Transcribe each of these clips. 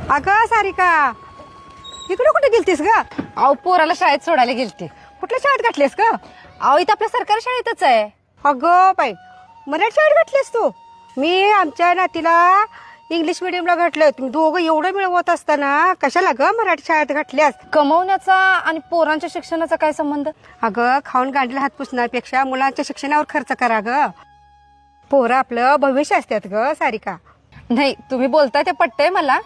अगं सारिका, इकडे कुठे गेलतीस ग? अहो पोराला शाळेत सोडायला गेलते. कुठल्या शाळेत घातलीस ग? अहो इथं आपल्या सरकारी शाळेतच आहे. अगं बाई, मराठी शाळेत घातलीस तू? मी आमच्या नातीला इंग्लिश मिडियमला घातलं. तुम्ही दोघं एवढं मिळवत असताना कशाला ग मराठी शाळेत घातल्यास? कमवण्याचा आणि पोरांच्या शिक्षणाचा काय संबंध? अगं खाऊन गांडीला हात पुसण्यापेक्षा मुलांच्या शिक्षणावर खर्च करा ग. पोरं आपलं भविष्य असतात ग सारिका. नाही, तुम्ही बोलताय ते पटतंय मला,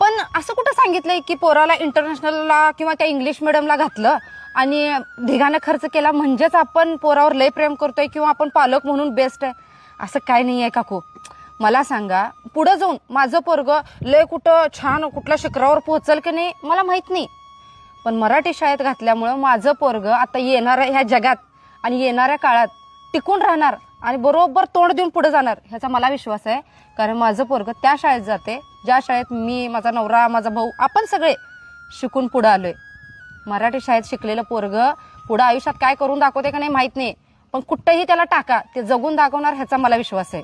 पण असं कुठं सांगितलंय की पोराला इंटरनॅशनलला किंवा त्या इंग्लिश मिडियमला घातलं आणि ढिगाने खर्च केला म्हणजेच आपण पोरावर लय प्रेम करतोय किंवा आपण पालक म्हणून बेस्ट आहे, असं काय नाही आहे काकू. मला सांगा, पुढे जाऊन माझं पोरग लय कुठं छान कुठल्या शिखरावर पोहोचल की नाही मला माहित नाही, पण मराठी शाळेत घातल्यामुळं माझं पोरग आता येणाऱ्या ह्या जगात आणि येणाऱ्या काळात टिकून राहणार आणि बरोबर तोंड देऊन पुढे जाणार ह्याचा मला विश्वास आहे. कारण माझं पोरग त्या शाळेत जाते ज्या शाळेत मी, माझा नवरा, माझा भाऊ, आपण सगळे शिकून पुढे आलोय. मराठी शाळेत शिकलेलं पोरग पुढे आयुष्यात काय करून दाखवते का नाही माहित नाही, पण कुठंही त्याला टाका ते जगून दाखवणार ह्याचा मला विश्वास आहे.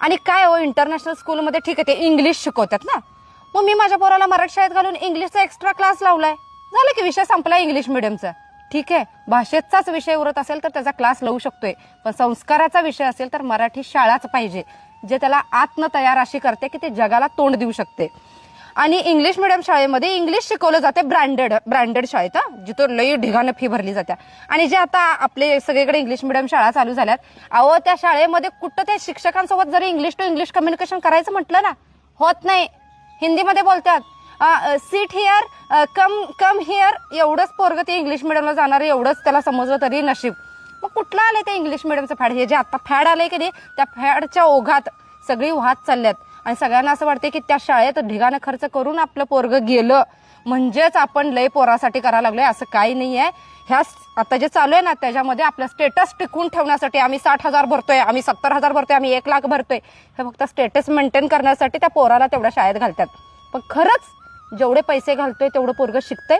आणि काय हो, इंटरनॅशनल स्कूलमध्ये ठीक आहे ते इंग्लिश शिकवतात ना, मग मी माझ्या पोराला मराठी शाळेत घालून इंग्लिशचा एक्स्ट्रा क्लास लावलाय. झालं की विषय संपला इंग्लिश मिडियमचा. ठीक आहे, भाषेचाच विषय उरत असेल तर त्याचा क्लास लावू शकतोय, पण संस्काराचा विषय असेल तर मराठी शाळाच पाहिजे, जे त्याला आत्म तयार अशी करते की ते जगाला तोंड देऊ शकते. आणि इंग्लिश मिडियम शाळेमध्ये इंग्लिश शिकवलं जाते ब्रँडेड शाळेत, जिथं लई ढिगानं फी भरली जाते. आणि जे आता आपले सगळीकडे इंग्लिश मिडियम शाळा चालू झाल्यात, अहो त्या शाळेमध्ये कुठं त्या शिक्षकांसोबत जरी इंग्लिश टू इंग्लिश कम्युनिकेशन करायचं म्हटलं ना, होत नाही. हिंदीमध्ये बोलतात, सीट हिअर, कम हिअर, एवढंच पोरग ते इंग्लिश मिडियमला जाणार, एवढंच त्याला समजलं तरी नशीब. मग कुठलं आलंय ते इंग्लिश मिडियमचं फॅड? हे जे आता फॅड आलंय की नाही, त्या फॅडच्या ओघात सगळी वाहत चालल्यात आणि सगळ्यांना असं वाटते की त्या शाळेत ढिगाने खर्च करून आपलं पोरग गेलं म्हणजेच आपण लय पोरासाठी करायला लागलोय, असं काही नाहीये. ह्या आता जे चालू आहे ना त्याच्यामध्ये आपलं स्टेटस टिकून ठेवण्यासाठी आम्ही 60,000 भरतोय, आम्ही 70,000 भरतोय, आम्ही 1,00,000 भरतोय, हे फक्त स्टेटस मेंटेन करण्यासाठी त्या पोराला तेवढ्या शाळेत घालतात. पण खरंच जेवढे पैसे घालतोय तेवढं पोरग शिकतंय?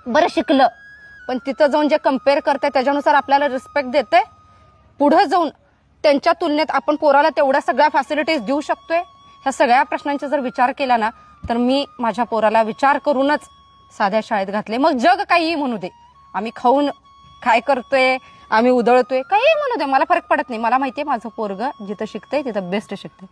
बरं शिकलं, पण तिथं जाऊन जे कम्पेअर करतंय त्याच्यानुसार आपल्याला रिस्पेक्ट देतंय? पुढे जाऊन त्यांच्या तुलनेत आपण पोराला तेवढ्या सगळ्या फॅसिलिटीज देऊ शकतोय? ह्या सगळ्या प्रश्नांचा जर विचार केला ना, तर मी माझ्या पोराला विचार करूनच साध्या शाळेत घातले. मग जग काहीही म्हणू दे, आम्ही खाऊन काय करतोय, आम्ही उधळतोय, काहीही म्हणू दे, मला फरक पडत नाही. मला माहितीये माझं पोरग जिथं शिकतंय तिथं बेस्ट शिकतंय.